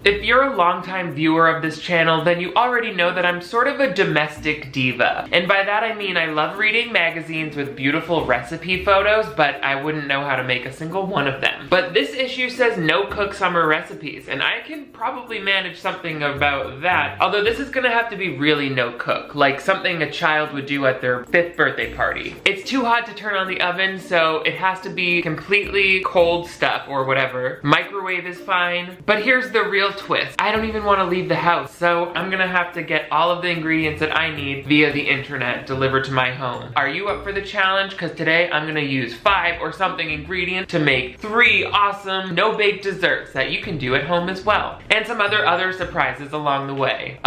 If you're a longtime viewer of this channel, then you already know that I'm sort of a domestic diva. And by that I mean I love reading magazines with beautiful recipe photos, but I wouldn't know how to make a single one of them. But this issue says no cook summer recipes, and I can probably manage something about that. Although this is gonna have to be really no cook, like something a child would do at their 5th birthday party. It's too hot to turn on the oven, so it has to be completely cold stuff or whatever. Microwave is fine, but here's the real twist. I don't even want to leave the house, so I'm gonna have to get all of the ingredients that I need via the internet delivered to my home. Are you up for the challenge? Because today I'm gonna use 5 or something ingredients to make 3 awesome no-bake desserts that you can do at home as well. And some other surprises along the way.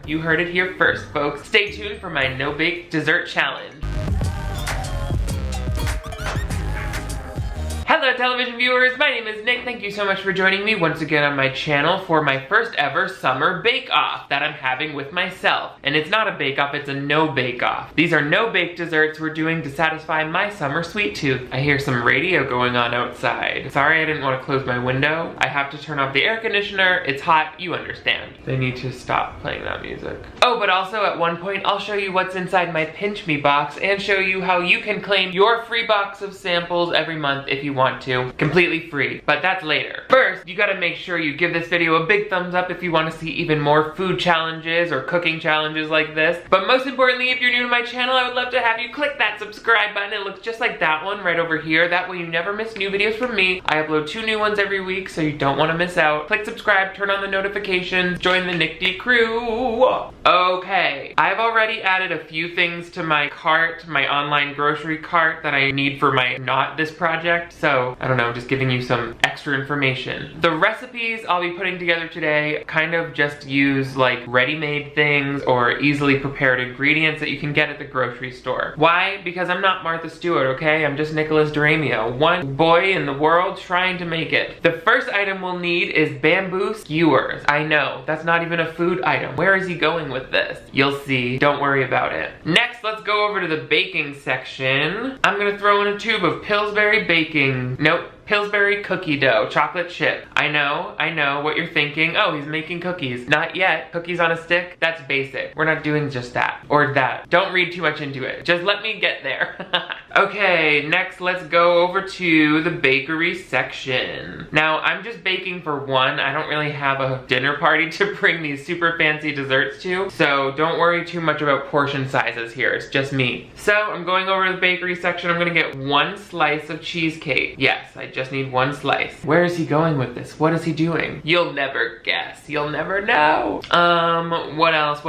You heard it here first, folks. Stay tuned for my no-bake dessert challenge. Hello television viewers, my name is Nick. Thank you so much for joining me once again on my channel for my first ever summer bake-off that I'm having with myself. And it's not a bake-off, it's a no bake-off. These are no-bake desserts we're doing to satisfy my summer sweet tooth. I hear some radio going on outside. Sorry I didn't want to close my window. I have to turn off the air conditioner. It's hot, you understand. They need to stop playing that music. Oh, but also at one point I'll show you what's inside my Pinch Me box and show you how you can claim your free box of samples every month if you want to. Completely free, but that's later. First, you gotta make sure you give this video a big thumbs up if you want to see even more food challenges or cooking challenges like this. But most importantly, if you're new to my channel, I would love to have you click that subscribe button. It looks just like that one right over here. That way you never miss new videos from me. I upload 2 new ones every week, so you don't want to miss out. Click subscribe, turn on the notifications, join the Nick D crew. Okay, I've already added a few things to my cart, my online grocery cart that I need for my not this project. So, I don't know, just giving you some extra information. The recipes I'll be putting together today kind of just use like ready-made things or easily prepared ingredients that you can get at the grocery store. Why? Because I'm not Martha Stewart, okay? I'm just Nicholas DiRamio, one boy in the world trying to make it. The first item we'll need is bamboo skewers. I know, that's not even a food item. Where is he going with this? You'll see, don't worry about it. Next, let's go over to the baking section. I'm gonna throw in a tube of Pillsbury baking. Nope. Pillsbury cookie dough, chocolate chip. I know what you're thinking. Oh, he's making cookies. Not yet. Cookies on a stick? That's basic. We're not doing just that. Or that. Don't read too much into it. Just let me get there. Okay, next let's go over to the bakery section. Now, I'm just baking for one. I don't really have a dinner party to bring these super fancy desserts to, so don't worry too much about portion sizes here. It's just me. So, I'm going over to the bakery section. I'm gonna get 1 slice of cheesecake. Yes, I just need 1 slice. Where is he going with this? What is he doing? You'll never guess. You'll never know. What else?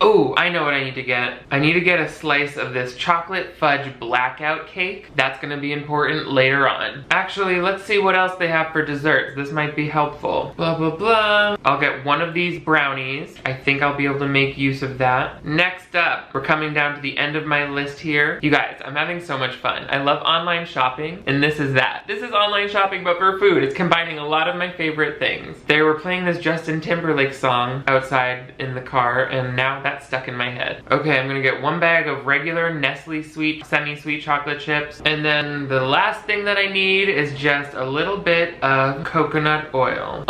Oh, I know what I need to get. I need to get a slice of this chocolate fudge blackout cake. That's gonna be important later on. Actually, let's see what else they have for desserts. This might be helpful. Blah, blah, blah. I'll get 1 of these brownies. I think I'll be able to make use of that. Next up, we're coming down to the end of my list here. You guys, I'm having so much fun. I love online shopping, and this is that. This is online shopping but for food. It's combining a lot of my favorite things. They were playing this Justin Timberlake song outside in the car, and now that's stuck in my head. Okay, I'm gonna get 1 bag of regular Nestle sweet, semi-sweet chocolate chips. And then the last thing that I need is just a little bit of coconut oil.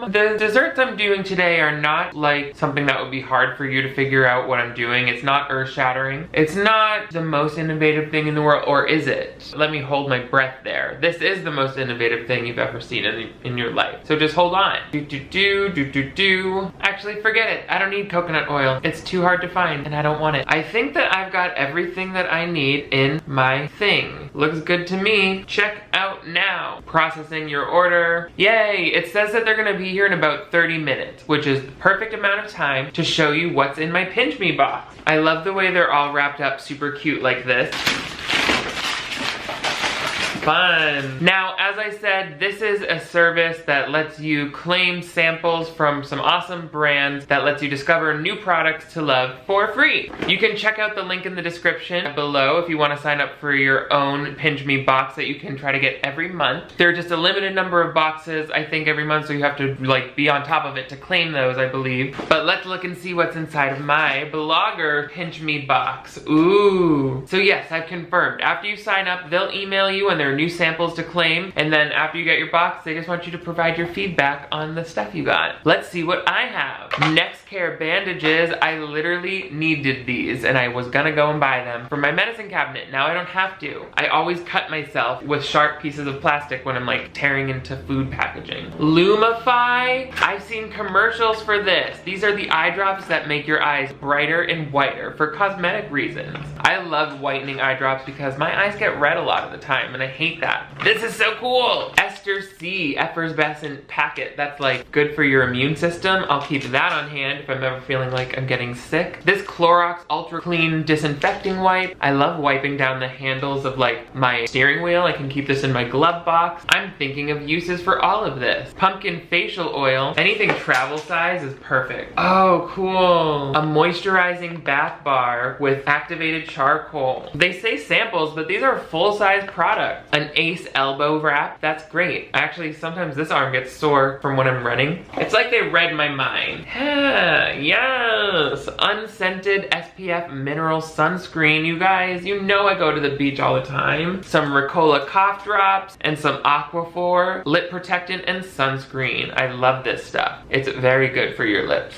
The desserts I'm doing today are not like something that would be hard for you to figure out what I'm doing. It's not earth-shattering. It's not the most innovative thing in the world, or is it? Let me hold my breath there. This is the most innovative thing you've ever seen in your life. So just hold on. Actually, forget it. I don't need coconut oil. It's too hard to find and I don't want it. I think that I've got everything that I need in my thing. Looks good to me. Check out now. Processing your order. Yay! It says that they're gonna be here in about 30 minutes, which is the perfect amount of time to show you what's in my Pinch Me box. I love the way they're all wrapped up super cute like this. Fun. Now, as I said, this is a service that lets you claim samples from some awesome brands that lets you discover new products to love for free. You can check out the link in the description below if you want to sign up for your own Pinch Me box that you can try to get every month. There are just a limited number of boxes, I think, every month, so you have to like be on top of it to claim those, I believe. But let's look and see what's inside of my blogger Pinch Me box. Ooh. So yes, I've confirmed. After you sign up, they'll email you and they're There are new samples to claim, and then after you get your box, they just want you to provide your feedback on the stuff you got. Let's see what I have. Next Care bandages. I literally needed these, and I was gonna go and buy them for my medicine cabinet. Now I don't have to. I always cut myself with sharp pieces of plastic when I'm like tearing into food packaging. Lumify. I've seen commercials for this. These are the eye drops that make your eyes brighter and whiter for cosmetic reasons. I love whitening eye drops because my eyes get red a lot of the time, and I hate that. This is so cool. Ester C effervescent packet. That's like good for your immune system. I'll keep that on hand if I'm ever feeling like I'm getting sick. This Clorox Ultra Clean disinfecting wipe. I love wiping down the handles of like my steering wheel. I can keep this in my glove box. I'm thinking of uses for all of this. Pumpkin facial oil. Anything travel size is perfect. Oh, cool. A moisturizing bath bar with activated charcoal. They say samples, but these are full-size products. An Ace elbow wrap. That's great. Actually, sometimes this arm gets sore from when I'm running. It's like they read my mind. Yes. Unscented SPF mineral sunscreen. You guys, you know I go to the beach all the time. Some Ricola cough drops and some Aquaphor lip protectant and sunscreen. I love this stuff. It's very good for your lips.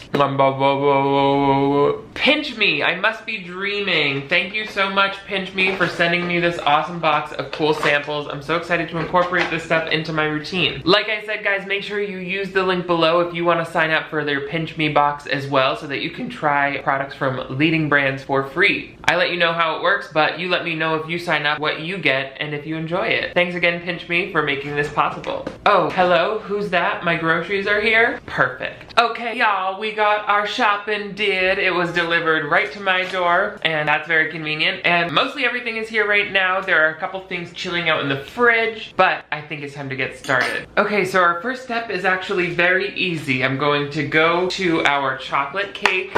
Pinch Me. I must be dreaming. Thank you so much, Pinch Me, for sending me this awesome box of cool samples. I'm so excited to incorporate this stuff into my routine. Like I said, guys, make sure you use the link below if you want to sign up for their Pinch Me box as well, so that you can try products from leading brands for free. I let you know how it works, but you let me know if you sign up what you get and if you enjoy it. Thanks again, Pinch Me, for making this possible. Oh, hello, who's that? My groceries are here? Perfect. Okay, y'all, we got our shopping did. It was delivered right to my door, and that's very convenient. And mostly everything is here right now. There are a couple things chilling out in the fridge, but I think it's time to get started. Okay, so our first step is actually very easy. I'm going to go to our chocolate cake.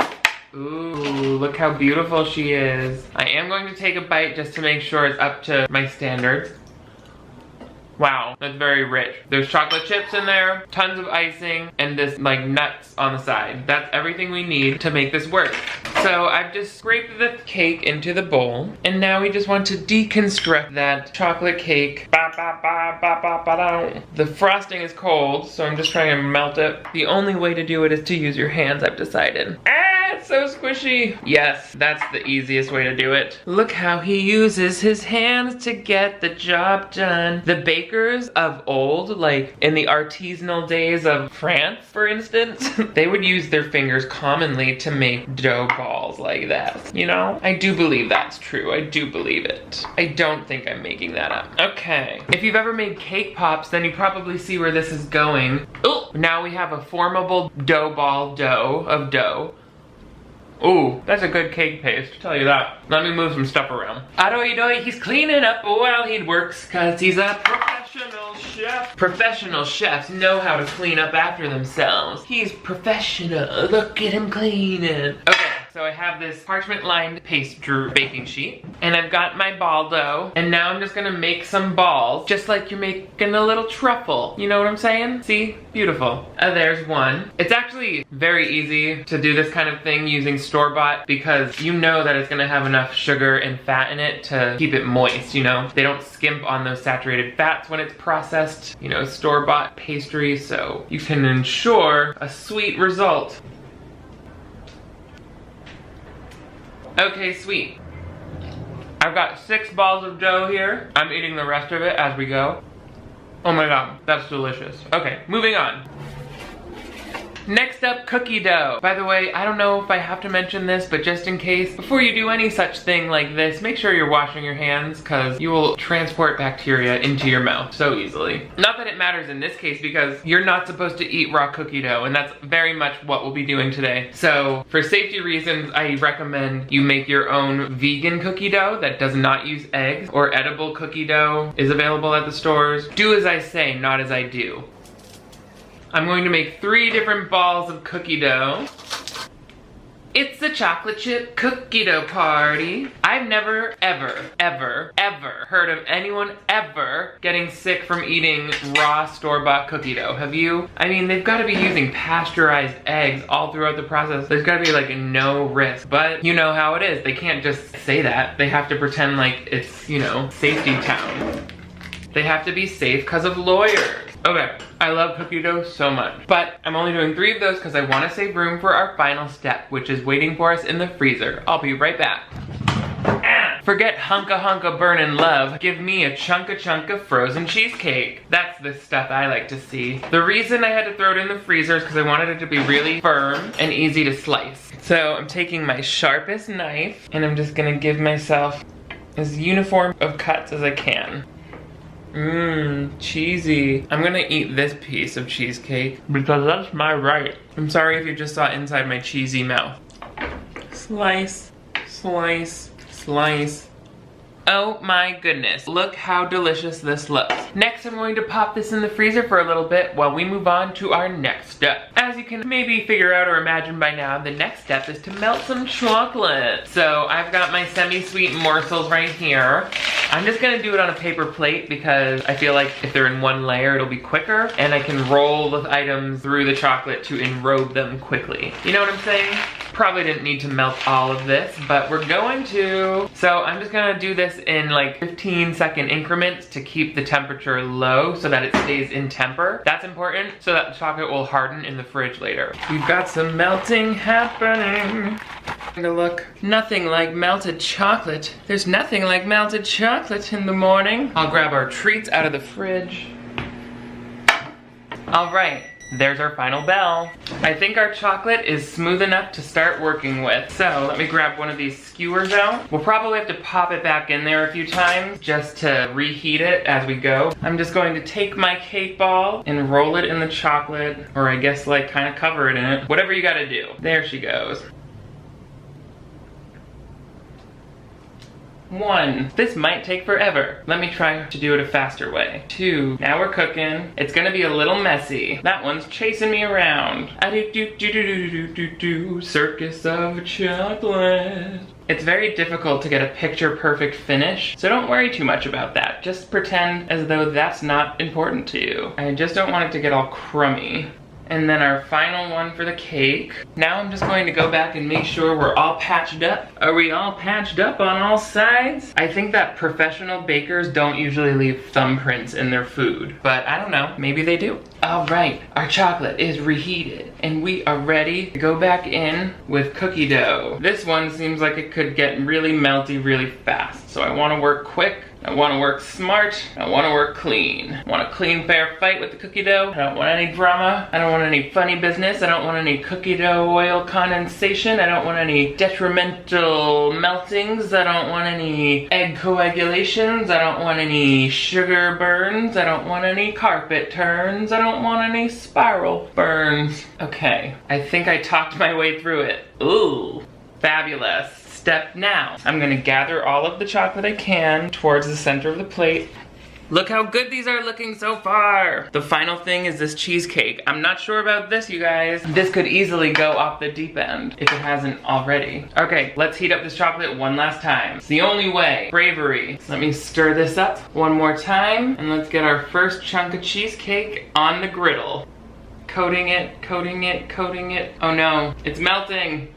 Ooh, look how beautiful she is. I am going to take a bite just to make sure it's up to my standards. Wow, that's very rich. There's chocolate chips in there, tons of icing, and this like nuts on the side. That's everything we need to make this work. So I've just scraped the cake into the bowl, and now we just want to deconstruct that chocolate cake. The frosting is cold, so I'm just trying to melt it. The only way to do it is to use your hands, I've decided. It's so squishy. Yes, that's the easiest way to do it. Look how he uses his hands to get the job done. The bakers of old, like in the artisanal days of France, for instance, they would use their fingers commonly to make dough balls like that. You know? I do believe that's true. I do believe it. I don't think I'm making that up. Okay. If you've ever made cake pops, then you probably see where this is going. Oh, now we have a formable dough ball of dough. Ooh, that's a good cake paste, I'll tell you that. Let me move some stuff around. Adoy, he's cleaning up while he works, cause he's a professional chef. Professional chefs know how to clean up after themselves. He's professional, look at him cleaning. Okay. So I have this parchment-lined pastry baking sheet, and I've got my ball dough, and now I'm just gonna make some balls, just like you're making a little truffle. You know what I'm saying? See? Beautiful. There's one. It's actually very easy to do this kind of thing using store-bought because you know that it's gonna have enough sugar and fat in it to keep it moist, you know? They don't skimp on those saturated fats when it's processed, you know, store-bought pastry, so you can ensure a sweet result. Okay, sweet. I've got 6 balls of dough here. I'm eating the rest of it as we go. Oh my god, that's delicious. Okay, moving on. Next up, cookie dough. By the way, I don't know if I have to mention this, but just in case, before you do any such thing like this, make sure you're washing your hands because you will transport bacteria into your mouth so easily. Not that it matters in this case because you're not supposed to eat raw cookie dough, and that's very much what we'll be doing today. So for safety reasons, I recommend you make your own vegan cookie dough that does not use eggs, or edible cookie dough is available at the stores. Do as I say, not as I do. I'm going to make 3 different balls of cookie dough. It's a chocolate chip cookie dough party. I've never, ever heard of anyone ever getting sick from eating raw store-bought cookie dough. Have you? I mean, they've got to be using pasteurized eggs all throughout the process. There's got to be like no risk, but you know how it is. They can't just say that. They have to pretend like it's, you know, safety town. They have to be safe because of lawyers. Okay, I love cookie dough so much, but I'm only doing 3 of those because I want to save room for our final step, which is waiting for us in the freezer. I'll be right back. Forget hunka burnin' love. Give me a chunk of frozen cheesecake. That's the stuff I like to see. The reason I had to throw it in the freezer is because I wanted it to be really firm and easy to slice. So I'm taking my sharpest knife and I'm just gonna give myself as uniform of cuts as I can. Mmm, cheesy. I'm gonna eat this piece of cheesecake because that's my right. I'm sorry if you just saw inside my cheesy mouth. Slice, slice, slice. Oh my goodness, look how delicious this looks. Next, I'm going to pop this in the freezer for a little bit while we move on to our next step. As you can maybe figure out or imagine by now, the next step is to melt some chocolate. So I've got my semi-sweet morsels right here. I'm just gonna do it on a paper plate because I feel like if they're in one layer, it'll be quicker and I can roll the items through the chocolate to enrobe them quickly. You know what I'm saying? Probably didn't need to melt all of this, but we're going to. So I'm just gonna do this in like 15-second increments to keep the temperature low so that it stays in temper. That's important so that the chocolate will harden in the fridge later. We've got some melting happening. To look nothing like melted chocolate. There's nothing like melted chocolate in the morning. I'll grab our treats out of the fridge. All right. There's our final bell. I think our chocolate is smooth enough to start working with. So let me grab one of these skewers out. We'll probably have to pop it back in there a few times just to reheat it as we go. I'm just going to take my cake ball and roll it in the chocolate, or I guess like kind of cover it in it. Whatever you gotta do. There she goes. 1. This might take forever. Let me try to do it a faster way. 2. Now we're cooking. It's gonna be a little messy. That one's chasing me around. Circus of chocolate. It's very difficult to get a picture perfect finish, so don't worry too much about that. Just pretend as though that's not important to you. I just don't want it to get all crummy. And then our final one for the cake. Now I'm just going to go back and make sure we're all patched up. Are we all patched up on all sides? I think that professional bakers don't usually leave thumbprints in their food, but I don't know, maybe they do. All right, our chocolate is reheated and we are ready to go back in with cookie dough. This one seems like it could get really melty really fast, so I wanna work quick. I want to work smart. I want to work clean. I want a clean, fair fight with the cookie dough. I don't want any drama. I don't want any funny business. I don't want any cookie dough oil condensation. I don't want any detrimental meltings. I don't want any egg coagulations. I don't want any sugar burns. I don't want any carpet turns. I don't want any spiral burns. Okay, I think I talked my way through it. Ooh, fabulous. Step now. I'm gonna gather all of the chocolate I can towards the center of the plate. Look how good these are looking so far. The final thing is this cheesecake. I'm not sure about this, you guys. This could easily go off the deep end if it hasn't already. Okay, let's heat up this chocolate one last time. It's the only way. Bravery. Let me stir this up one more time and let's get our first chunk of cheesecake on the griddle. Coating it, coating it, coating it. Oh no, it's melting.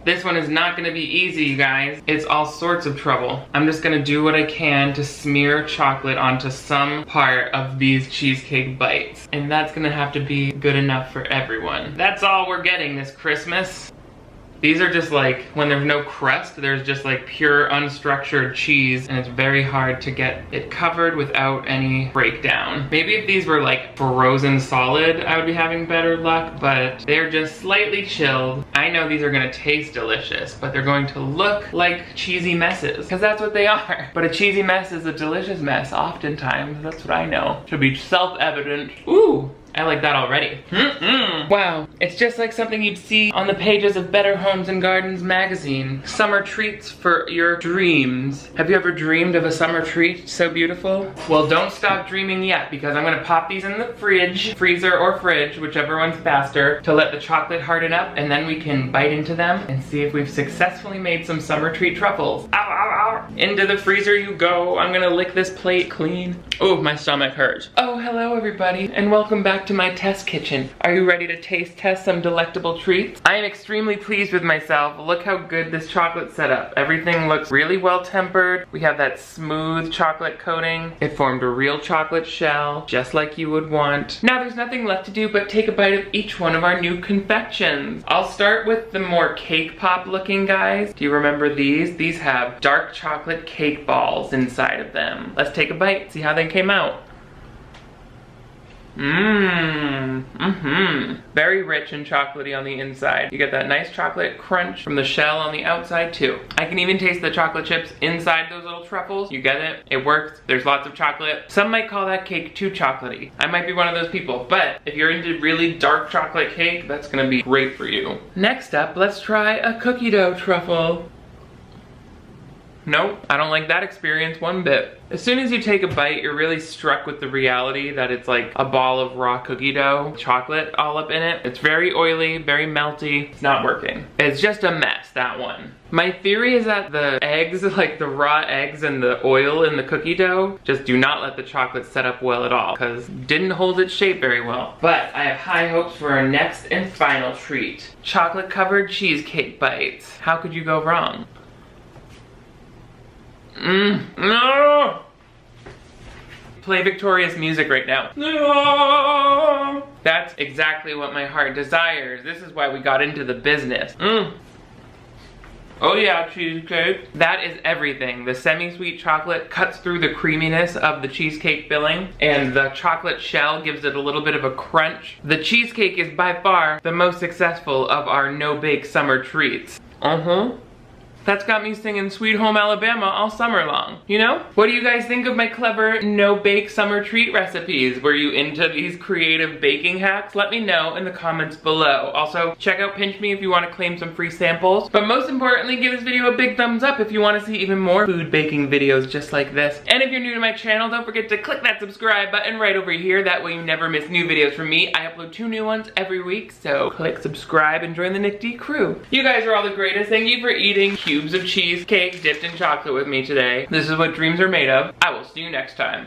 This one is not gonna be easy, you guys. It's all sorts of trouble. I'm just gonna do what I can to smear chocolate onto some part of these cheesecake bites. And that's gonna have to be good enough for everyone. That's all we're getting this Christmas. These are just like, when there's no crust, there's just like pure unstructured cheese and it's very hard to get it covered without any breakdown. Maybe if these were like frozen solid, I would be having better luck, but they're just slightly chilled. I know these are gonna taste delicious, but they're going to look like cheesy messes, because that's what they are. But a cheesy mess is a delicious mess, oftentimes. That's what I know. Should be self-evident. Ooh. I like that already. Wow, it's just like something you'd see on the pages of Better Homes and Gardens magazine. Summer treats for your dreams. Have you ever dreamed of a summer treat so beautiful? Well, don't stop dreaming yet, because I'm gonna pop these in the fridge, freezer or fridge, whichever one's faster, to let the chocolate harden up, and then we can bite into them and see if we've successfully made some summer treat truffles. Ow, ow, ow. Into the freezer you go. I'm gonna lick this plate clean. Oh, my stomach hurts. Oh, hello everybody, and welcome back to my test kitchen. Are you ready to taste test some delectable treats? I am extremely pleased with myself. Look how good this chocolate's set up. Everything looks really well tempered. We have that smooth chocolate coating. It formed a real chocolate shell, just like you would want. Now there's nothing left to do but take a bite of each one of our new confections. I'll start with the more cake pop looking guys. Do you remember these? These have dark chocolate cake balls inside of them. Let's take a bite, see how they came out. Very rich and chocolatey on the inside. You get that nice chocolate crunch from the shell on the outside too. I can even taste the chocolate chips inside those little truffles. You get it? It works. There's lots of chocolate. Some might call that cake too chocolatey. I might be one of those people, but if you're into really dark chocolate cake, that's gonna be great for you. Next up, let's try a cookie dough truffle. Nope, I don't like that experience one bit. As soon as you take a bite, you're really struck with the reality that it's like a ball of raw cookie dough, chocolate all up in it. It's very oily, very melty. It's not working. It's just a mess, that one. My theory is that the eggs, like the raw eggs and the oil in the cookie dough, just do not let the chocolate set up well at all, because it didn't hold its shape very well. But I have high hopes for our next and final treat. Chocolate covered cheesecake bites. How could you go wrong? No! Play victorious music right now. No! That's exactly what my heart desires. This is why we got into the business. Oh yeah, cheesecake. That is everything. The semi-sweet chocolate cuts through the creaminess of the cheesecake filling, and the chocolate shell gives it a little bit of a crunch. The cheesecake is by far the most successful of our no-bake summer treats. That's got me singing Sweet Home Alabama all summer long, you know? What do you guys think of my clever no-bake summer treat recipes? Were you into these creative baking hacks? Let me know in the comments below. Also, check out Pinch Me if you want to claim some free samples. But most importantly, give this video a big thumbs up if you want to see even more food baking videos just like this. And if you're new to my channel, don't forget to click that subscribe button right over here. That way you never miss new videos from me. I upload 2 new ones every week, so click subscribe and join the Nick D crew. You guys are all the greatest. Thank you for eating cubes of cheesecake dipped in chocolate with me today. This is what dreams are made of. I will see you next time.